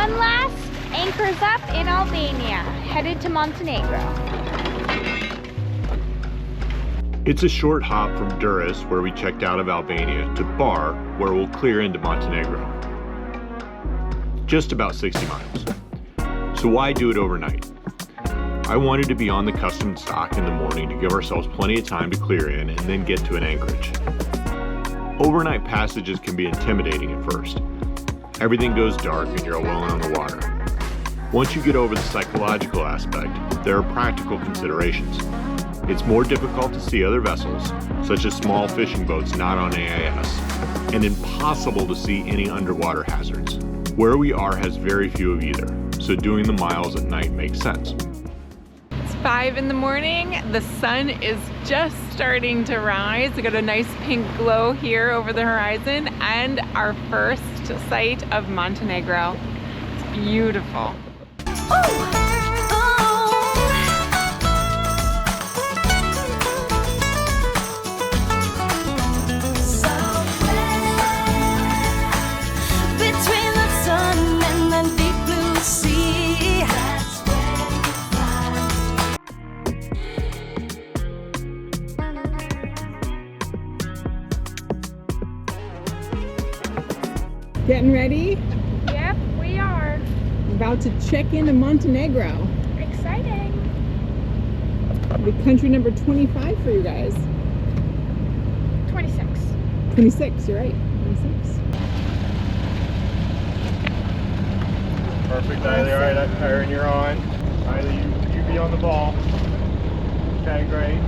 One last anchors up in Albania, headed to Montenegro. It's a short hop from Durres, where we checked out of Albania, to Bar, where we'll clear into Montenegro. Just about 60 miles. So why do it overnight? I wanted to be on the customs dock in the morning to give ourselves plenty of time to clear in and then get to an anchorage. Overnight passages can be intimidating at first. Everything goes dark and you're alone on the water. Once you get over the psychological aspect, there are practical considerations. It's more difficult to see other vessels, such as small fishing boats not on AIS, and impossible to see any underwater hazards. Where we are has very few of either, so doing the miles at night makes sense. It's 5 in the morning. The sun is just starting to rise. We got a nice pink glow here over the horizon and our first sight of Montenegro. It's beautiful. Getting ready? Yep, we are. About to check into Montenegro. Exciting. The country number 25 for you guys. 26. 26, you're right. 26. Perfect, Riley. All right, Kieran, you're on. Riley, you be on the ball. Okay, great.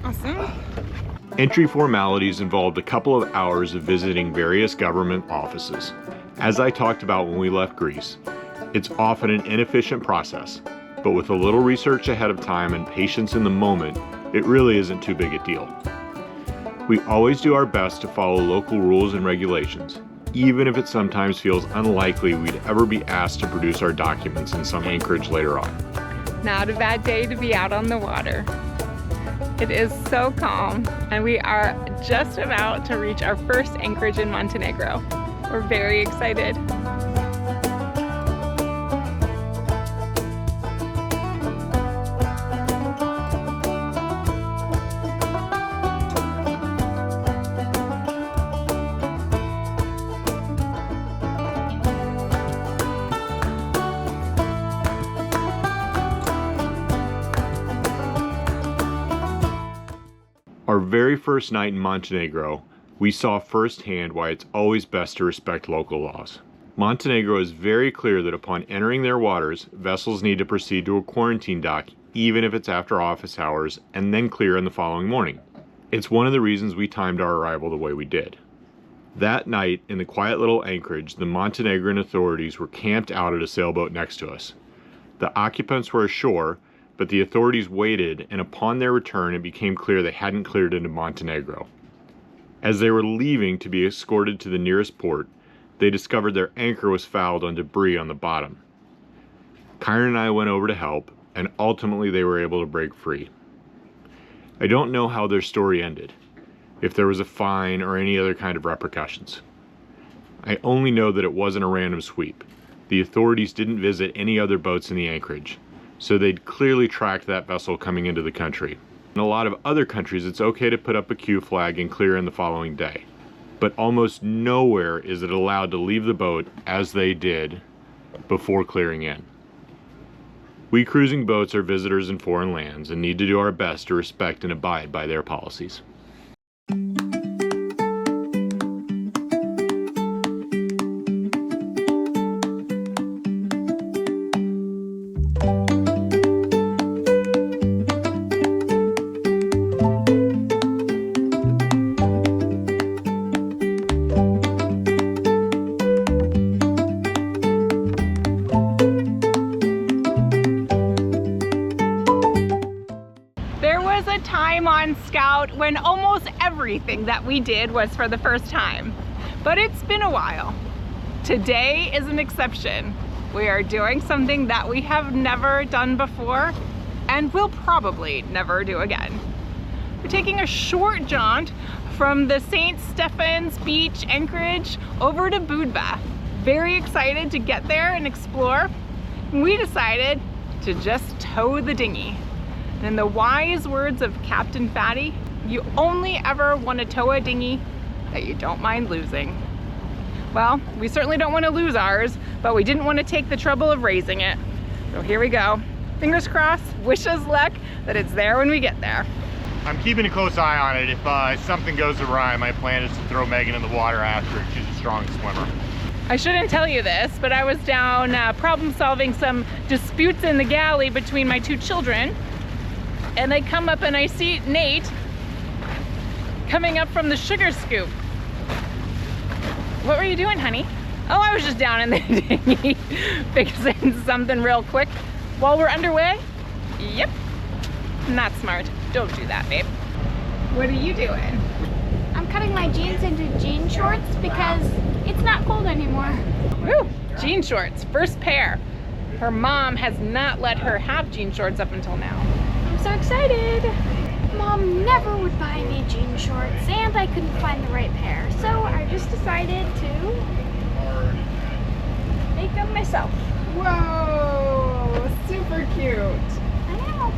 Awesome. Entry formalities involved a couple of hours of visiting various government offices. As I talked about when we left Greece, it's often an inefficient process, but with a little research ahead of time and patience in the moment, it really isn't too big a deal. We always do our best to follow local rules and regulations, even if it sometimes feels unlikely we'd ever be asked to produce our documents in some anchorage later on. Not a bad day to be out on the water. It is so calm, and we are just about to reach our first anchorage in Montenegro. We're very excited. Our very first night in Montenegro, we saw firsthand why it's always best to respect local laws. Montenegro is very clear that upon entering their waters, vessels need to proceed to a quarantine dock even if it's after office hours and then clear in the following morning. It's one of the reasons we timed our arrival the way we did. That night, in the quiet little anchorage, the Montenegrin authorities were camped out at a sailboat next to us. The occupants were ashore, but the authorities waited, and upon their return it became clear they hadn't cleared into Montenegro. As they were leaving to be escorted to the nearest port, they discovered their anchor was fouled on debris on the bottom. Kieran and I went over to help, and ultimately they were able to break free. I don't know how their story ended, if there was a fine or any other kind of repercussions. I only know that it wasn't a random sweep. The authorities didn't visit any other boats in the anchorage, so they'd clearly tracked that vessel coming into the country. In a lot of other countries, it's okay to put up a Q flag and clear in the following day. But almost nowhere is it allowed to leave the boat as they did before clearing in. We cruising boats are visitors in foreign lands and need to do our best to respect and abide by their policies. On Scout when almost everything that we did was for the first time, but it's been a while. Today is an exception. We are doing something that we have never done before and will probably never do again. We're taking a short jaunt from the St. Stephen's Beach Anchorage over to Budva. Very excited to get there and explore. We decided to just tow the dinghy. And in the wise words of Captain Fatty, you only ever want to tow a dinghy that you don't mind losing. Well, we certainly don't want to lose ours, but we didn't want to take the trouble of raising it. So here we go. Fingers crossed, wish us luck that it's there when we get there. I'm keeping a close eye on it. If something goes awry, my plan is to throw Megan in the water after. She's a strong swimmer. I shouldn't tell you this, but I was down problem solving some disputes in the galley between my 2 children. And I come up and I see Nate coming up from the sugar scoop. What were you doing, honey? Oh, I was just down in the dinghy fixing something real quick while we're underway. Yep, not smart. Don't do that, babe. What are you doing? I'm cutting my jeans into jean shorts because it's not cold anymore. Woo, jean shorts, first pair. Her mom has not let her have jean shorts up until now. I'm so excited. Mom never would buy me jean shorts and I couldn't find the right pair. So I just decided to make them myself. Whoa, super cute. I know.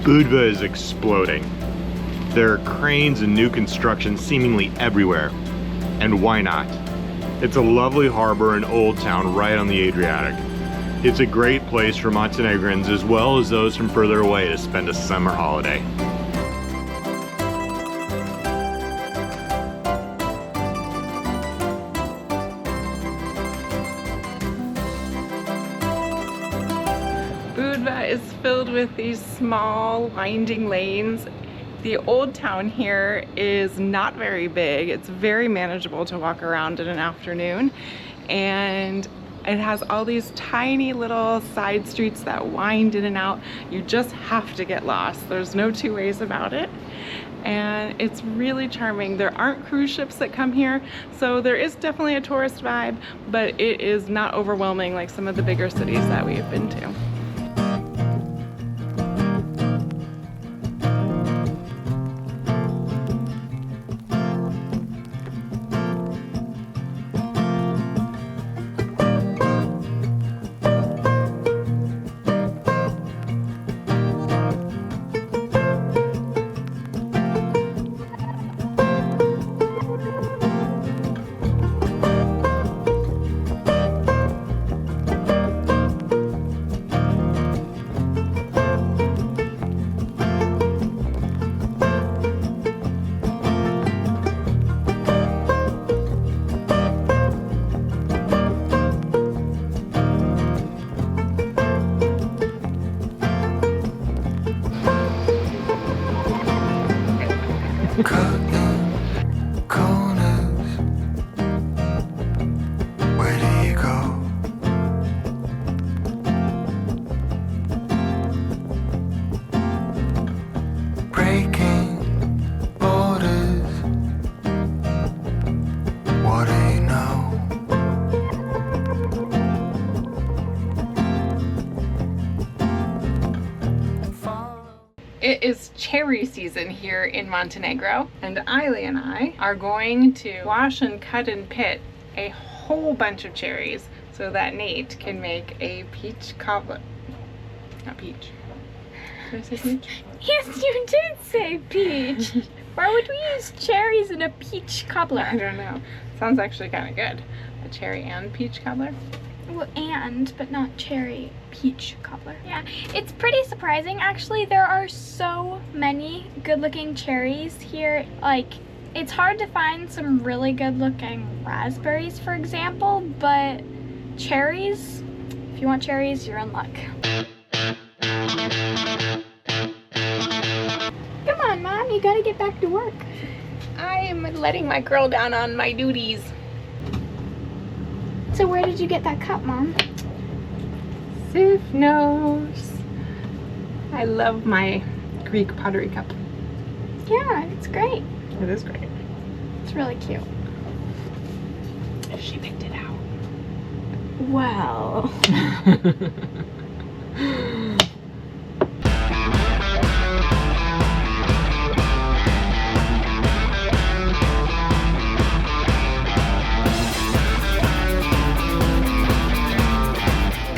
Budva is exploding. There are cranes and new construction seemingly everywhere. And why not? It's a lovely harbor and old town right on the Adriatic. It's a great place for Montenegrins as well as those from further away to spend a summer holiday. Budva is filled with these small winding lanes. The old town here is not very big. It's very manageable to walk around in an afternoon. And it has all these tiny little side streets that wind in and out. You just have to get lost. There's no 2 ways about it. And it's really charming. There aren't cruise ships that come here, so there is definitely a tourist vibe, but it is not overwhelming like some of the bigger cities that we have been to. It is cherry season here in Montenegro, and Eiley and I are going to wash and cut and pit a whole bunch of cherries so that Nate can make a peach cobbler. Not peach. Did I say peach? Yes, you did say peach. Why would we use cherries in a peach cobbler? I don't know. Sounds actually kind of good. A cherry and peach cobbler. Well, but not cherry peach cobbler. Yeah, it's pretty surprising actually. There are so many good-looking cherries here. Like, it's hard to find some really good-looking raspberries, for example, but cherries, if you want cherries, you're in luck. Come on, Mom, you gotta get back to work. I am letting my girl down on my duties. So where did you get that cup, Mom? Sif knows. I love my Greek pottery cup. Yeah, it's great. It is great. It's really cute. She picked it out. Well.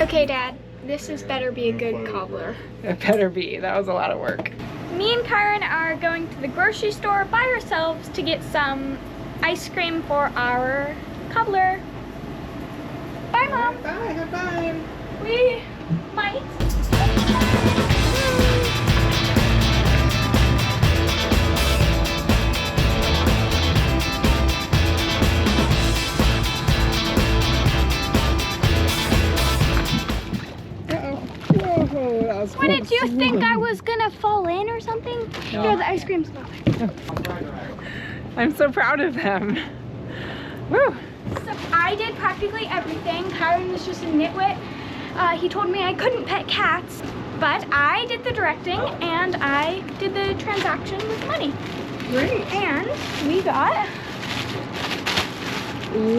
Okay, Dad, this is better be a good cobbler. It better be. That was a lot of work. Me and Kieran are going to the grocery store by ourselves to get some ice cream for our cobbler. Bye, Mom. Bye, have fun. We might. Whoa, that was What close. did you think I was gonna fall in or something? No. Here, the ice cream's not. I'm so proud of them. Woo. So I did practically everything. Kieran was just a nitwit. He told me I couldn't pet cats, but I did the directing and I did the transaction with money. Great. And we got,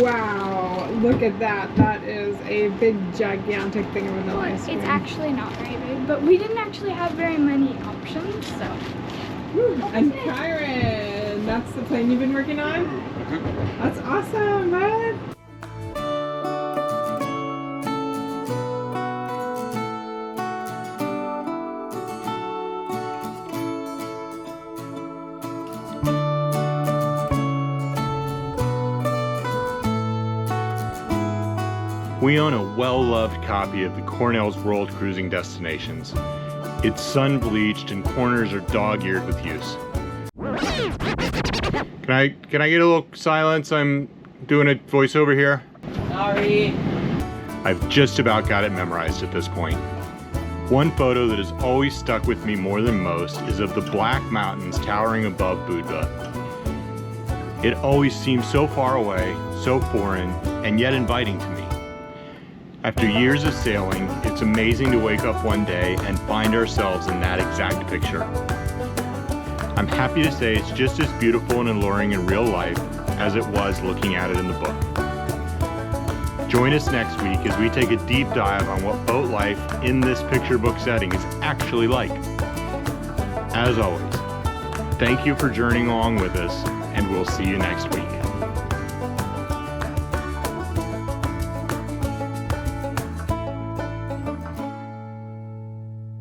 Wow, look at that. That is a big, gigantic thing of vanilla ice cream. it's actually not very big, but we didn't actually have very many options, so. Woo. And Kieran, that's the plane you've been working on? That's awesome, bud. We own a well-loved copy of the Cornell's World Cruising Destinations. It's sun-bleached and corners are dog-eared with use. Can I get a little silence? I'm doing a voiceover here. Sorry. I've just about got it memorized at this point. One photo that has always stuck with me more than most is of the Black Mountains towering above Budva. It always seems so far away, so foreign, and yet inviting to me. After years of sailing, it's amazing to wake up one day and find ourselves in that exact picture. I'm happy to say it's just as beautiful and alluring in real life as it was looking at it in the book. Join us next week as we take a deep dive on what boat life in this picture book setting is actually like. As always, thank you for journeying along with us, and we'll see you next week.